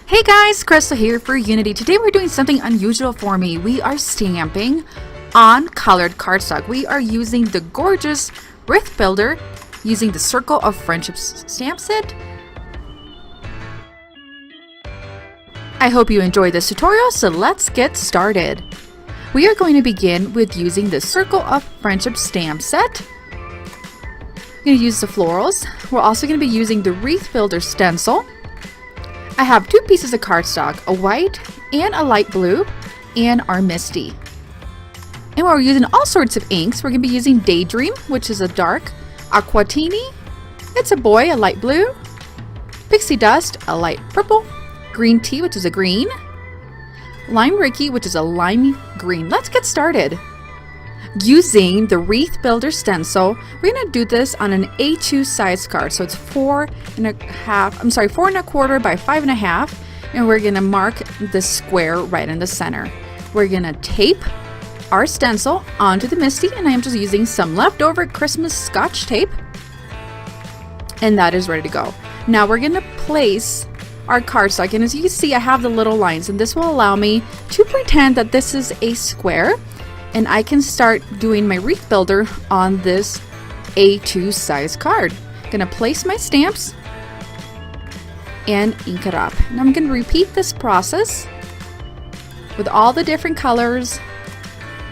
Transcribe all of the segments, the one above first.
Hey guys, Crystal here for Unity. Today we're doing something unusual for me. We are stamping on colored cardstock. We are using the gorgeous Wreath Builder using the Circle of Friendship stamp set. I hope you enjoyed this tutorial, so let's get started. We are going to begin with using the Circle of Friendship stamp set. I'm going to use the florals. We're also going to be using the Wreath Builder stencil. I have two pieces of cardstock, a white and a light blue, and our Misty. And we're using all sorts of inks. We're going to be using Daydream, which is a dark, Aquatini, it's a boy, a light blue, Pixie Dust, a light purple, Green Tea, which is a green, Lime Ricky, which is a lime green. Let's get started. Using the Wreath Builder stencil, we're going to do this on an A2 size card. So it's 4.25 by 5.5, and we're going to mark the square right in the center. We're going to tape our stencil onto the Misty, and I am just using some leftover Christmas Scotch tape, and that is ready to go. Now we're going to place our cardstock, and as you can see, I have the little lines, and this will allow me to pretend that this is a square. And I can start doing my Wreath Builder on this A2 size card. I'm gonna place my stamps and ink it up. And I'm gonna repeat this process with all the different colors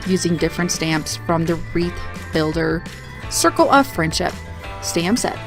using different stamps from the Wreath Builder Circle of Friendship stamp set.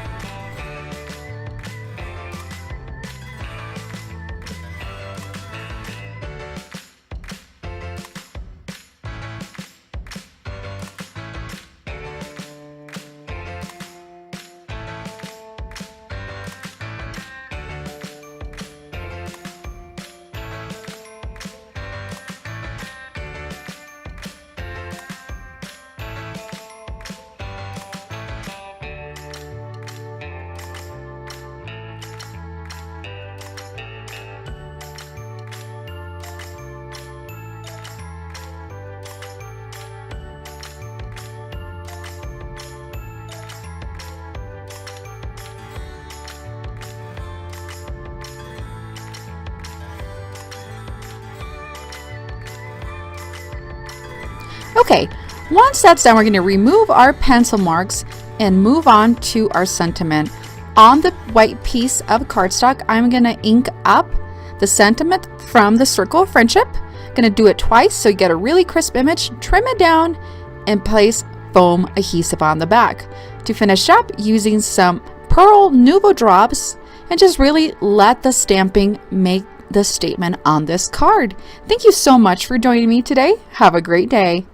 Okay, once that's done, we're going to remove our pencil marks and move on to our sentiment. On the white piece of cardstock, I'm going to ink up the sentiment from the Circle of Friendship. Going to do it twice so you get a really crisp image, trim it down, and place foam adhesive on the back. To finish up, using some Pearl Nouveau drops, and just really let the stamping make the statement on this card. Thank you so much for joining me today. Have a great day.